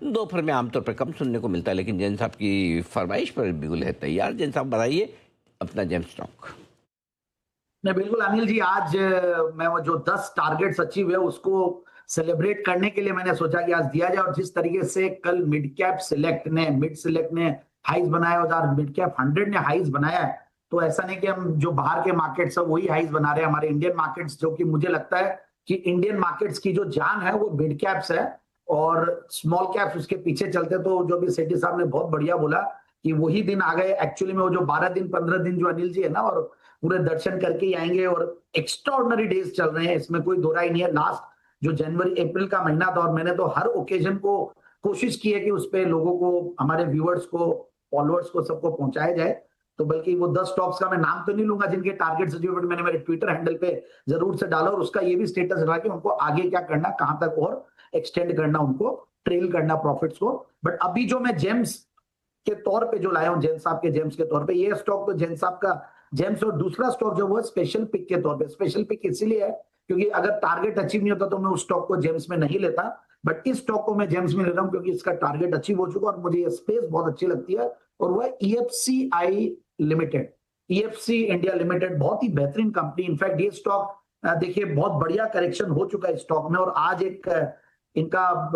दोपहर में आमतौर पर कम सुनने को मिलता है, लेकिन जैन साहब की फरमाइश पर बिल्कुल है तैयार। जैन साहब बताइए अपना जेम स्टॉक। नहीं, बिल्कुल अनिल जी, आज मैं वो जो 10 टारगेट्स अचीव है उसको सेलिब्रेट करने के लिए मैंने सोचा कि आज दिया जाए। और जिस तरीके से कल मिड सिलेक्ट ने हाइज बनाया और आज मिड कैप 100 ने हाइज बनाया है, तो ऐसा नहीं कि हम जो बाहर के मार्केट्स है वही हाइज बना रहे हैं। हमारे इंडियन मार्केट्स, जो कि मुझे लगता है कि इंडियन मार्केट्स की जो जान है वो मिड कैप्स है और स्मॉल कैप्स उसके पीछे चलते। तो जो भी सेठी साहब ने बहुत बढ़िया बोला कि वही दिन आ गए एक्चुअली में, वो जो 12 दिन 15 दिन जो अनिल जी है ना, और पूरे दर्शन करके ही आएंगे। और एक्स्ट्राऑर्डिनरी डेज चल रहे हैं, इसमें कोई दो राय नहीं है। लास्ट जो जनवरी अप्रैल का महीना था, और मैंने तो हर ओकेजन को कोशिश की है कि उस पे लोगों को, हमारे व्यूअर्स को, फॉलोअर्स को, सबको पहुंचाया जाए। तो बल्कि वो 10 स्टॉक्स का मैं नाम तो नहीं लूंगा जिनके टारगेट्स अचीवमेंट मैंने मेरे ट्विटर हैंडल पे जरूर से डाला, और उसका ये भी स्टेटस रहा कि उनको आगे क्या करना, कहां तक और एक्सटेंड करना, उनको ट्रेल करना प्रॉफिट्स को। बट अभी जो मैं जेम्स के तौर पे जो लाया हूं, जैन साहब के जेम्स के तौर पे, ये स्टॉक तो जैन साहब का जेम्स, और दूसरा स्टॉक जो वो स्पेशल पिक के तौर पे। स्पेशल पिक इसीलिए है क्योंकि अगर टारगेट अचीव नहीं होता तो मैं उस स्टॉक को जेम्स में नहीं लेता, बट इस स्टॉक को मैं जेम्स में ले रहा हूं क्योंकि इसका टारगेट अचीव हो चुका और मुझे ये स्पेस बहुत अच्छी लगती है। और वो है ईएफसीआई लिमिटेड, ईएफसी इंडिया लिमिटेड, बहुत ही बेहतरीन कंपनी। इनफैक्ट ये स्टॉक देखिए बहुत बढ़िया करेक्शन हो चुका है स्टॉक में, और आज एक इनका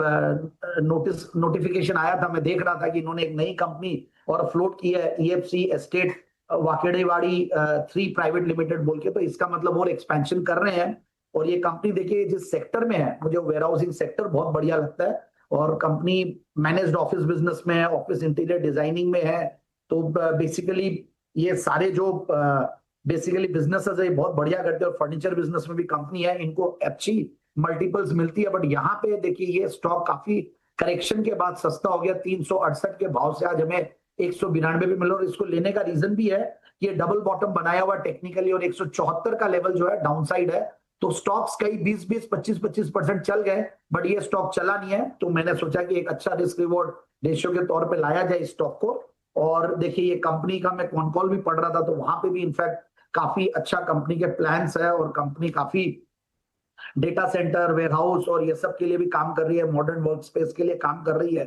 नोटिफिकेशन आया था, मैं देख रहा था कि इन्होंने एक नई कंपनी और फ्लोट की है, ईएफसी एस्टेट वाकेड़ेवाड़ी 3 प्राइवेट लिमिटेड बोल के। तो इसका मतलब और एक्सपेंशन कर रहे हैं। और ये कंपनी देखिए जिस सेक्टर में है, मुझे वेयर हाउसिंग सेक्टर बहुत बढ़िया लगता है, और कंपनी मैनेज्ड ऑफिस बिजनेस में है, ऑफिस इंटीरियर डिजाइनिंग में है। तो बेसिकली ये सारे जो बेसिकली बिजनेसेस है बहुत बढ़िया करते हैं, और फर्नीचर बिजनेस में भी कंपनी है, इनको अच्छी मल्टीपल्स मिलती है। बट यहाँ पे देखिए ये स्टॉक काफी करेक्शन के बाद सस्ता हो गया, 368 के भाव से आज हमें 192 पे मिला। और इसको लेने का रीजन भी है कि ये डबल बॉटम बनाया हुआ टेक्निकली, और 174 का लेवल जो है डाउन साइड है। तो स्टॉक्स कई 20-20 25-25% चल गए, बट ये स्टॉक चला नहीं है। तो मैंने सोचा कि एक अच्छा रिस्क रिवॉर्ड रेशियो के तौर पे लाया जाए इस स्टॉक को। और देखिए ये कंपनी का मैं कॉन कॉल भी पढ़ रहा था, तो वहां पे भी इनफैक्ट काफी अच्छा कंपनी के प्लान्स है, और कंपनी काफी डेटा सेंटर, वेयरहाउस और ये सब के लिए भी काम कर रही है, मॉडर्न वर्क स्पेस के लिए काम कर रही है।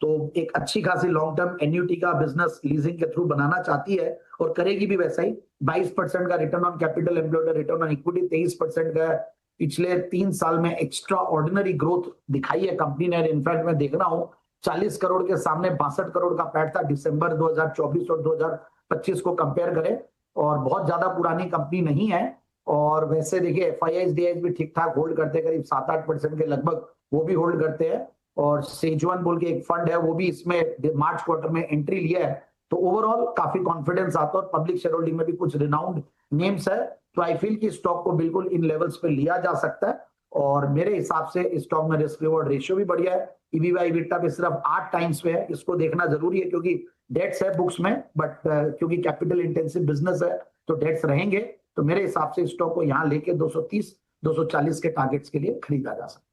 तो एक अच्छी खासी लॉन्ग टर्म एन्युटी का बिजनेस लीजिंग के थ्रू बनाना चाहती है, और करेगी भी वैसा ही। 22% का return on capital employed, return on equity 23% का है। पिछले 3 साल में एक्स्ट्रा ऑर्डिनरी ग्रोथ दिखाई है कंपनी ने। इनफैक्ट मैं देख रहा हूं 40 करोड़ के सामने 62 करोड़ का पैट था दिसंबर 2024 और 2025 को कंपेयर करें, और बहुत ज्यादा पुरानी कंपनी नहीं है। और वैसे देखिए एफआईआई डीआईज भी ठीक ठाक होल्ड करते हैं, करीब 7-8% के लगभग वो भी होल्ड करते हैं। और सेजुआन बोल के एक फंड है, वो भी इसमें मार्च क्वार्टर में एंट्री लिया है। तो ओवरऑल काफी कॉन्फिडेंस आता है, और पब्लिक शेयर होल्डिंग में भी कुछ रिनाउंड नेम्स है। तो आई फील कि स्टॉक को बिल्कुल इन लेवल्स पे लिया जा सकता है, और मेरे हिसाब से स्टॉक में रिस्क रिवॉर्ड रेशियो भी बढ़िया है। ईवी इबिटा पे सिर्फ 8 टाइम्स पे है, इसको देखना जरूरी है क्योंकि डेट्स है बुक्स में, बट क्योंकि कैपिटल इंटेंसिव बिजनेस है तो डेट्स रहेंगे। तो मेरे हिसाब से स्टॉक को यहाँ लेके 230 240 के टारगेट्स के लिए खरीदा जा सकता है।